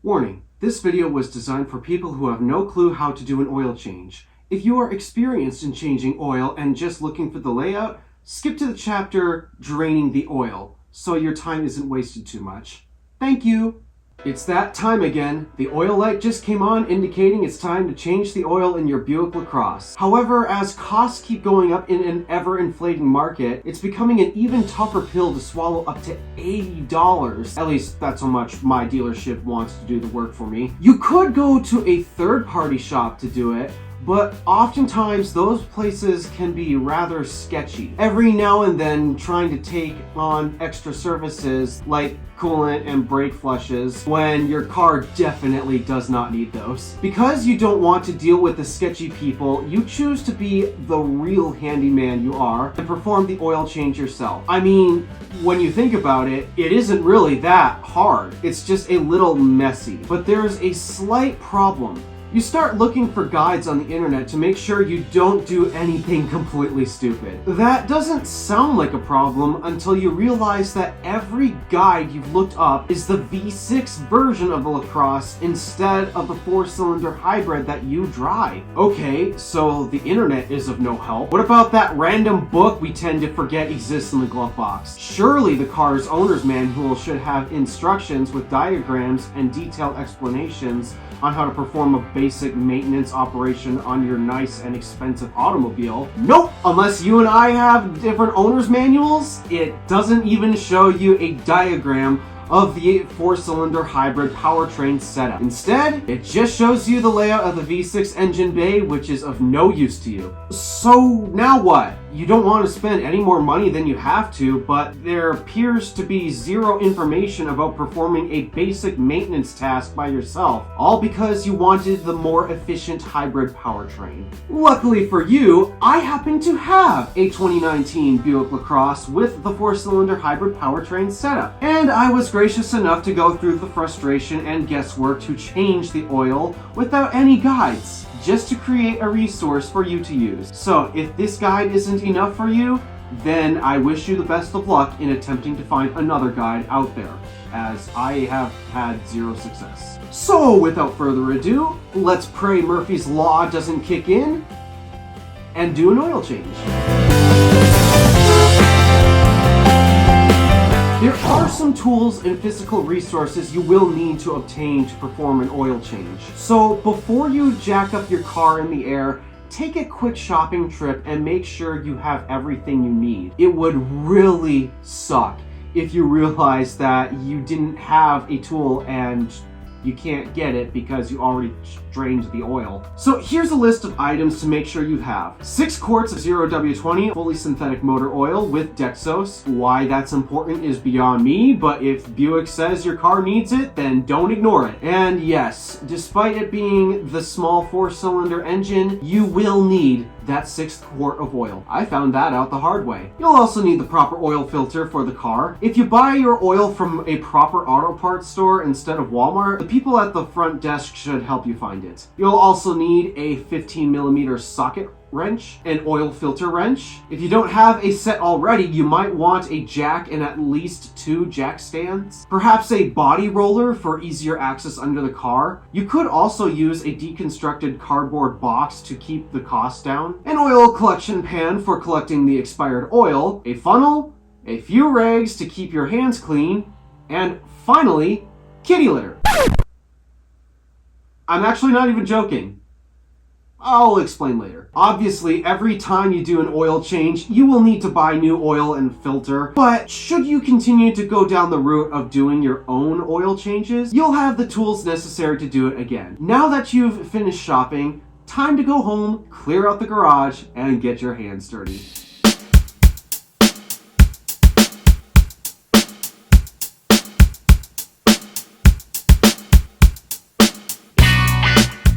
Warning, this video was designed for people who have no clue how to do an oil change. If you are experienced in changing oil and just looking for the layout, skip to the chapter Draining the Oil, so your time isn't wasted too much. Thank you! It's that time again. The oil light just came on, indicating it's time to change the oil in your Buick LaCrosse. However, as costs keep going up in an ever-inflating market, it's becoming an even tougher pill to swallow up to $80. At least that's how much my dealership wants to do the work for me. You could go to a third-party shop to do it, but oftentimes those places can be rather sketchy. Every now and then trying to take on extra services like coolant and brake flushes when your car definitely does not need those. Because you don't want to deal with the sketchy people, you choose to be the real handyman you are and perform the oil change yourself. I mean, when you think about it, it isn't really that hard. It's just a little messy. But there's a slight problem. You start looking for guides on the internet to make sure you don't do anything completely stupid. That doesn't sound like a problem until you realize that every guide you've looked up is the V6 version of the LaCrosse instead of the 4-cylinder hybrid that you drive. Okay, so the internet is of no help. What about that random book we tend to forget exists in the glove box? Surely the car's owner's manual should have instructions with diagrams and detailed explanations on how to perform a basic maintenance operation on your nice and expensive automobile. Nope! Unless you and I have different owner's manuals, it doesn't even show you a diagram of the 4-cylinder hybrid powertrain setup. Instead, it just shows you the layout of the V6 engine bay, which is of no use to you. So now what? You don't want to spend any more money than you have to, but there appears to be zero information about performing a basic maintenance task by yourself, all because you wanted the more efficient hybrid powertrain. Luckily for you, I happen to have a 2019 Buick LaCrosse with the 4-cylinder hybrid powertrain setup, and I was gracious enough to go through the frustration and guesswork to change the oil without any guides, just to create a resource for you to use. So if this guide isn't enough for you, then I wish you the best of luck in attempting to find another guide out there, as I have had zero success. So without further ado, let's pray Murphy's Law doesn't kick in and do an oil change. There are some tools and physical resources you will need to obtain to perform an oil change. So before you jack up your car in the air, take a quick shopping trip and make sure you have everything you need. It would really suck if you realize that you didn't have a tool and you can't get it because you already drained the oil. So here's a list of items to make sure you have. 6 quarts of 0W20 fully synthetic motor oil with Dexos. Why that's important is beyond me, but if Buick says your car needs it, then don't ignore it. And yes, despite it being the small 4-cylinder engine, you will need that 6th quart of oil. I found that out the hard way. You'll also need the proper oil filter for the car. If you buy your oil from a proper auto parts store instead of Walmart, the people at the front desk should help you find it. You'll also need a 15mm socket wrench, an oil filter wrench. If you don't have a set already, you might want a jack and at least 2 jack stands. Perhaps a body roller for easier access under the car. You could also use a deconstructed cardboard box to keep the cost down. An oil collection pan for collecting the expired oil. A funnel. A few rags to keep your hands clean. And finally, kitty litter. I'm actually not even joking. I'll explain later. Obviously, every time you do an oil change, you will need to buy new oil and filter, but should you continue to go down the route of doing your own oil changes, you'll have the tools necessary to do it again. Now that you've finished shopping, time to go home, clear out the garage, and get your hands dirty.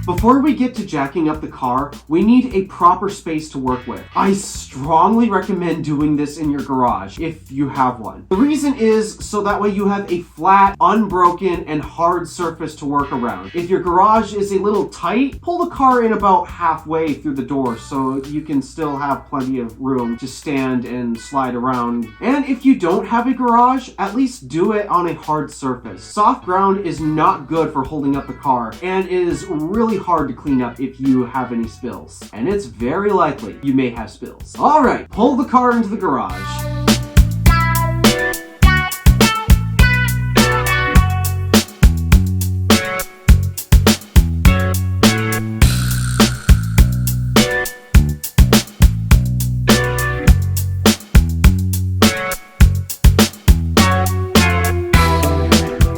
Before we get to jacking up the car, we need a proper space to work with. I strongly recommend doing this in your garage if you have one. The reason is so that way you have a flat, unbroken, and hard surface to work around. If your garage is a little tight, pull the car in about halfway through the door so you can still have plenty of room to stand and slide around. And if you don't have a garage, at least do it on a hard surface. Soft ground is not good for holding up the car and is really hard to clean up if you have any spills. And it's very likely you may have spills. All right, pull the car into the garage.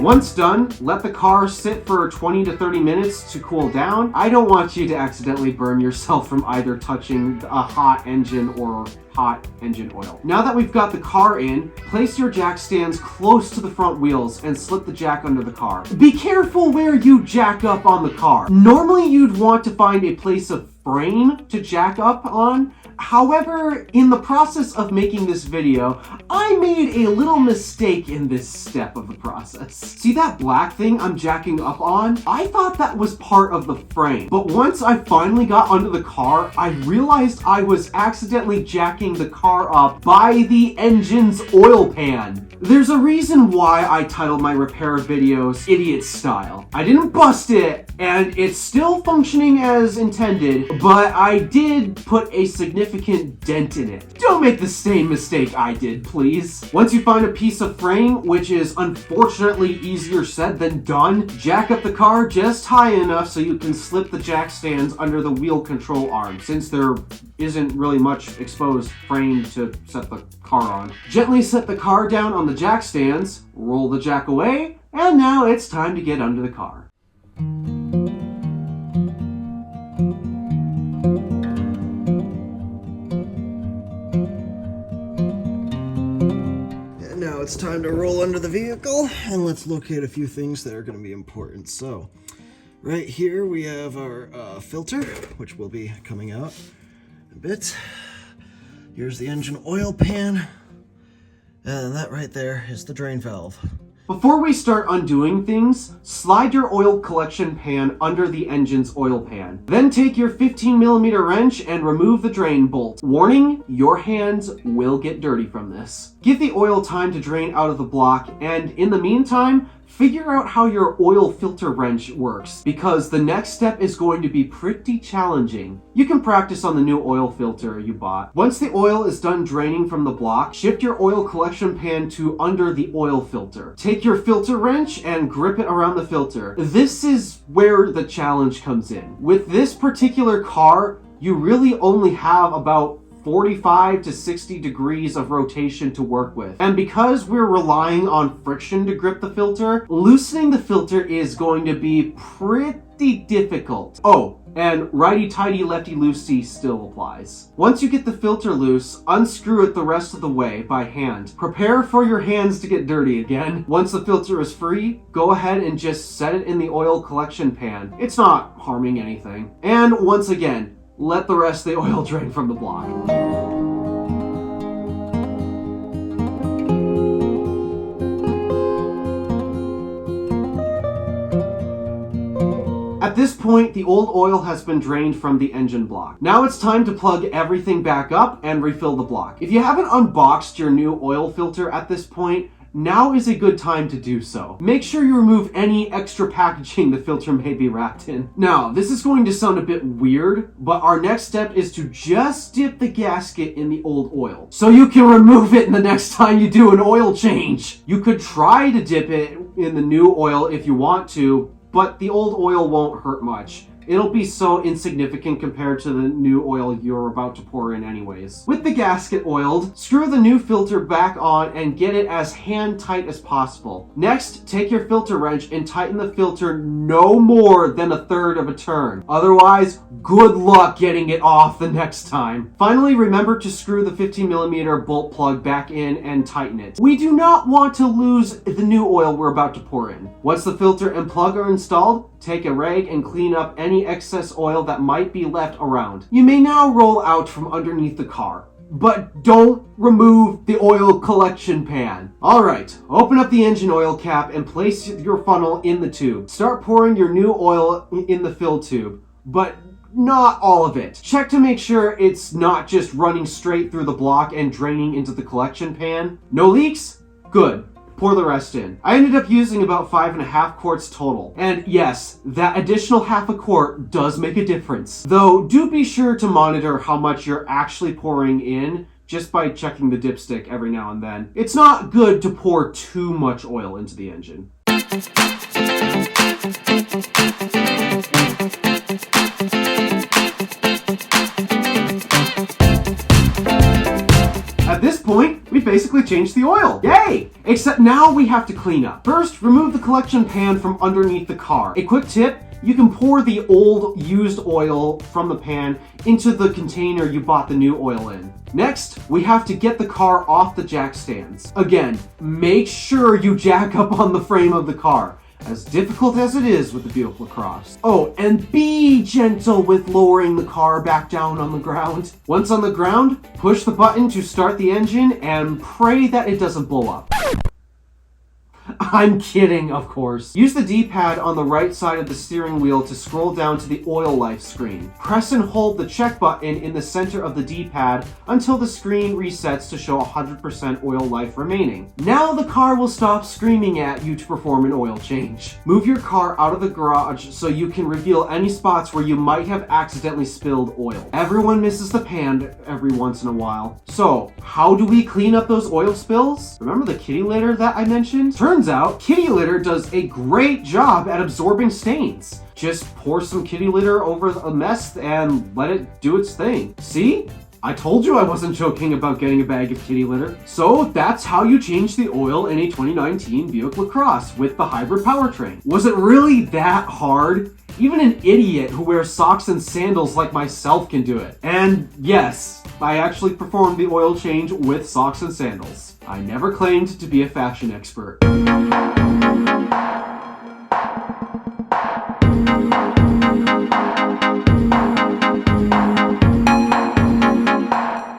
Once done, let the car sit for 20 to 30 minutes to cool down. I don't want you to accidentally burn yourself from either touching a hot engine or hot engine oil. Now that we've got the car in, place your jack stands close to the front wheels and slip the jack under the car. Be careful where you jack up on the car. Normally you'd want to find a place of frame to jack up on. However, in the process of making this video, I made a little mistake in this step of the process. See that black thing I'm jacking up on? I thought that was part of the frame, but once I finally got under the car, I realized I was accidentally jacking the car up by the engine's oil pan. There's a reason why I titled my repair videos Idiot Style. I didn't bust it, and it's still functioning as intended, but I did put a significant dent in it. Don't make the same mistake I did, please. Once you find a piece of frame, which is unfortunately easier said than done, jack up the car just high enough so you can slip the jack stands under the wheel control arm, since there isn't really much exposed frame to set the car on. Gently set the car down on the jack stands, roll the jack away, and now it's time to get under the car. Now it's time to roll under the vehicle, and let's locate a few things that are going to be important. So, right here we have our filter, which will be coming out a bit. Here's the engine oil pan, and that right there is the drain valve. Before we start undoing things, slide your oil collection pan under the engine's oil pan. Then take your 15mm wrench and remove the drain bolt. Warning, your hands will get dirty from this. Give the oil time to drain out of the block, and in the meantime, figure out how your oil filter wrench works, because the next step is going to be pretty challenging. You can practice on the new oil filter you bought. Once the oil is done draining from the block, shift your oil collection pan to under the oil filter. Take your filter wrench and grip it around the filter. This is where the challenge comes in. With this particular car, you really only have about 45 to 60 degrees of rotation to work with. And because we're relying on friction to grip the filter, loosening the filter is going to be pretty difficult. Oh, and righty-tighty, lefty-loosey still applies. Once you get the filter loose, unscrew it the rest of the way by hand. Prepare for your hands to get dirty again. Once the filter is free, go ahead and just set it in the oil collection pan. It's not harming anything. And once again, let the rest of the oil drain from the block. At this point, the old oil has been drained from the engine block. Now it's time to plug everything back up and refill the block. If you haven't unboxed your new oil filter at this point, now is a good time to do so. Make sure you remove any extra packaging the filter may be wrapped in. Now, this is going to sound a bit weird, but our next step is to just dip the gasket in the old oil, so you can remove it the next time you do an oil change. You could try to dip it in the new oil if you want to, but the old oil won't hurt much. It'll be so insignificant compared to the new oil you're about to pour in anyways. With the gasket oiled, screw the new filter back on and get it as hand tight as possible. Next, take your filter wrench and tighten the filter no more than 1/3 of a turn. Otherwise, good luck getting it off the next time. Finally, remember to screw the 15mm bolt plug back in and tighten it. We do not want to lose the new oil we're about to pour in. Once the filter and plug are installed, Take a rag and clean up any excess oil that might be left around. You may now roll out from underneath the car, but don't remove the oil collection pan. Alright, open up the engine oil cap and place your funnel in the tube. Start pouring your new oil in the fill tube, but not all of it. Check to make sure it's not just running straight through the block and draining into the collection pan. No leaks? Good. Pour the rest in. I ended up using about 5.5 quarts total. And yes, that additional half a quart does make a difference. Though, do be sure to monitor how much you're actually pouring in just by checking the dipstick every now and then. It's not good to pour too much oil into the engine. At this point, we basically changed the oil. Yay! Except now we have to clean up. First, remove the collection pan from underneath the car. A quick tip, you can pour the old used oil from the pan into the container you bought the new oil in. Next, we have to get the car off the jack stands. Again, make sure you jack up on the frame of the car, as difficult as it is with the Buick LaCrosse. Oh, and be gentle with lowering the car back down on the ground. Once on the ground, push the button to start the engine and pray that it doesn't blow up. I'm kidding, of course. Use the D-pad on the right side of the steering wheel to scroll down to the oil life screen. Press and hold the check button in the center of the D-pad until the screen resets to show 100% oil life remaining. Now the car will stop screaming at you to perform an oil change. Move your car out of the garage so you can reveal any spots where you might have accidentally spilled oil. Everyone misses the pan every once in a while. So, how do we clean up those oil spills? Remember the kitty litter that I mentioned? Turns out, kitty litter does a great job at absorbing stains. Just pour some kitty litter over a mess and let it do its thing. See? I told you I wasn't joking about getting a bag of kitty litter. So that's how you change the oil in a 2019 Buick LaCrosse with the hybrid powertrain. Was it really that hard? Even an idiot who wears socks and sandals like myself can do it. And yes, I actually performed the oil change with socks and sandals. I never claimed to be a fashion expert.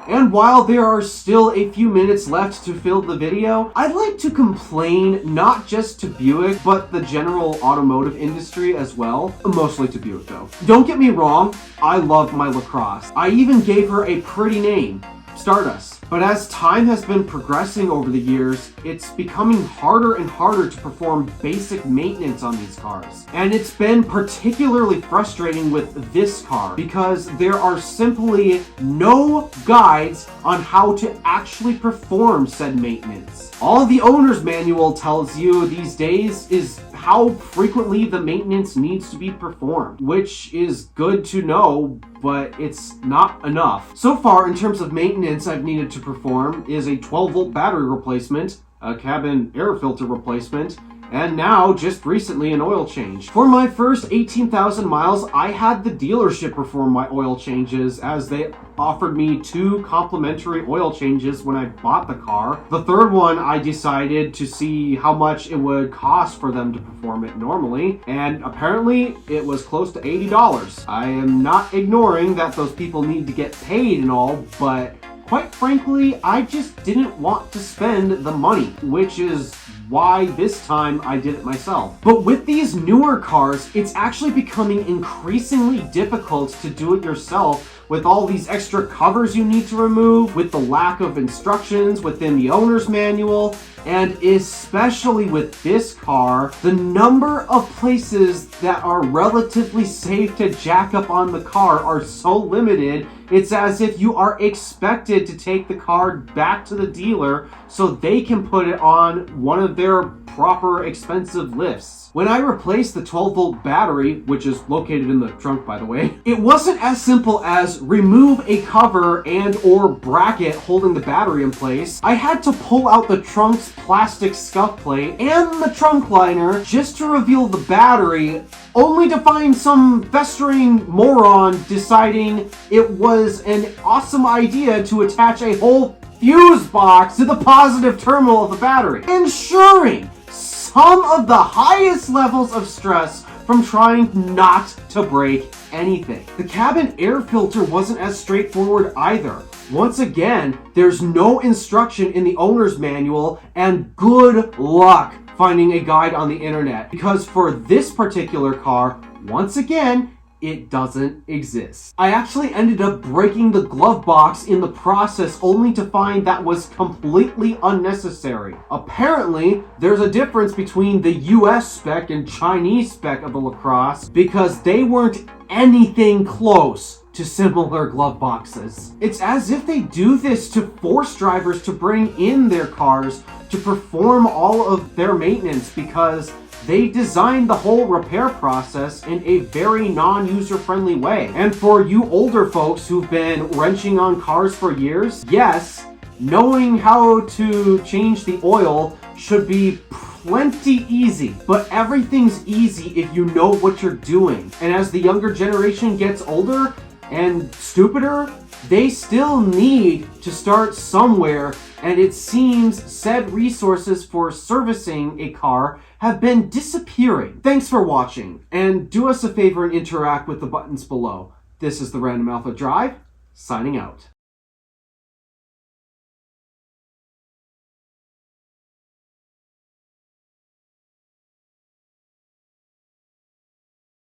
And while there are still a few minutes left to fill the video, I'd like to complain not just to Buick, but the general automotive industry as well. Mostly to Buick though. Don't get me wrong, I love my LaCrosse. I even gave her a pretty name, Stardust. But as time has been progressing over the years, it's becoming harder and harder to perform basic maintenance on these cars. And it's been particularly frustrating with this car because there are simply no guides on how to actually perform said maintenance. All the owner's manual tells you these days is how frequently the maintenance needs to be performed, which is good to know, but it's not enough. So far, in terms of maintenance I've needed to perform is a 12-volt battery replacement, a cabin air filter replacement, and now, just recently, an oil change. For my first 18,000 miles, I had the dealership perform my oil changes as they offered me 2 complimentary oil changes when I bought the car. The third one, I decided to see how much it would cost for them to perform it normally, and apparently it was close to $80. I am not ignoring that those people need to get paid and all, but quite frankly, I just didn't want to spend the money, which is why this time I did it myself. But with these newer cars, it's actually becoming increasingly difficult to do it yourself with all these extra covers you need to remove, with the lack of instructions within the owner's manual, and especially with this car, the number of places that are relatively safe to jack up on the car are so limited, it's as if you are expected to take the car back to the dealer so they can put it on one of their proper expensive lifts. When I replaced the 12-volt battery, which is located in the trunk by the way, it wasn't as simple as remove a cover and or bracket holding the battery in place. I had to pull out the trunk's plastic scuff plate and the trunk liner just to reveal the battery, only to find some festering moron deciding it was an awesome idea to attach a whole fuse box to the positive terminal of the battery, ensuring some of the highest levels of stress from trying not to break anything. The cabin air filter wasn't as straightforward either. Once again, there's no instruction in the owner's manual, and good luck finding a guide on the internet, because for this particular car, once again, it doesn't exist. I actually ended up breaking the glove box in the process, only to find that was completely unnecessary. Apparently, there's a difference between the US spec and Chinese spec of the LaCrosse, because they weren't anything close to similar glove boxes. It's as if they do this to force drivers to bring in their cars to perform all of their maintenance, because they designed the whole repair process in a very non-user-friendly way. And for you older folks who've been wrenching on cars for years, yes, knowing how to change the oil should be plenty easy, but everything's easy if you know what you're doing. And as the younger generation gets older and stupider, they still need to start somewhere, and it seems said resources for servicing a car have been disappearing. Thanks for watching, and do us a favor and interact with the buttons below. This is the Random Alpha Drive, signing out.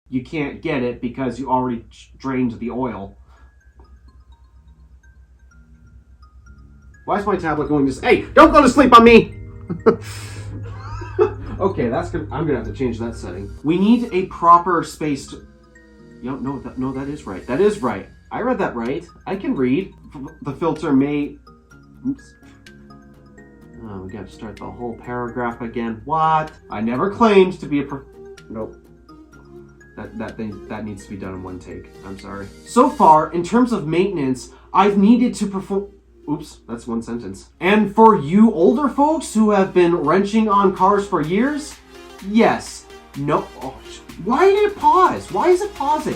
You can't get it because you already drained the oil. Why is my tablet going to... Hey, don't go to sleep on me! Okay, that's good. I'm gonna have to change that setting. We need a proper space to... No, that is right. That is right. I read that right. I can read. The filter may... Oops. Oh, we gotta start the whole paragraph again. What? I never claimed to be a Nope. That needs to be done in one take. I'm sorry. So far, in terms of maintenance, I've needed to perform... Oops, that's one sentence. And for you older folks who have been wrenching on cars for years, yes. No... Oh, why did it pause? Why is it pausing?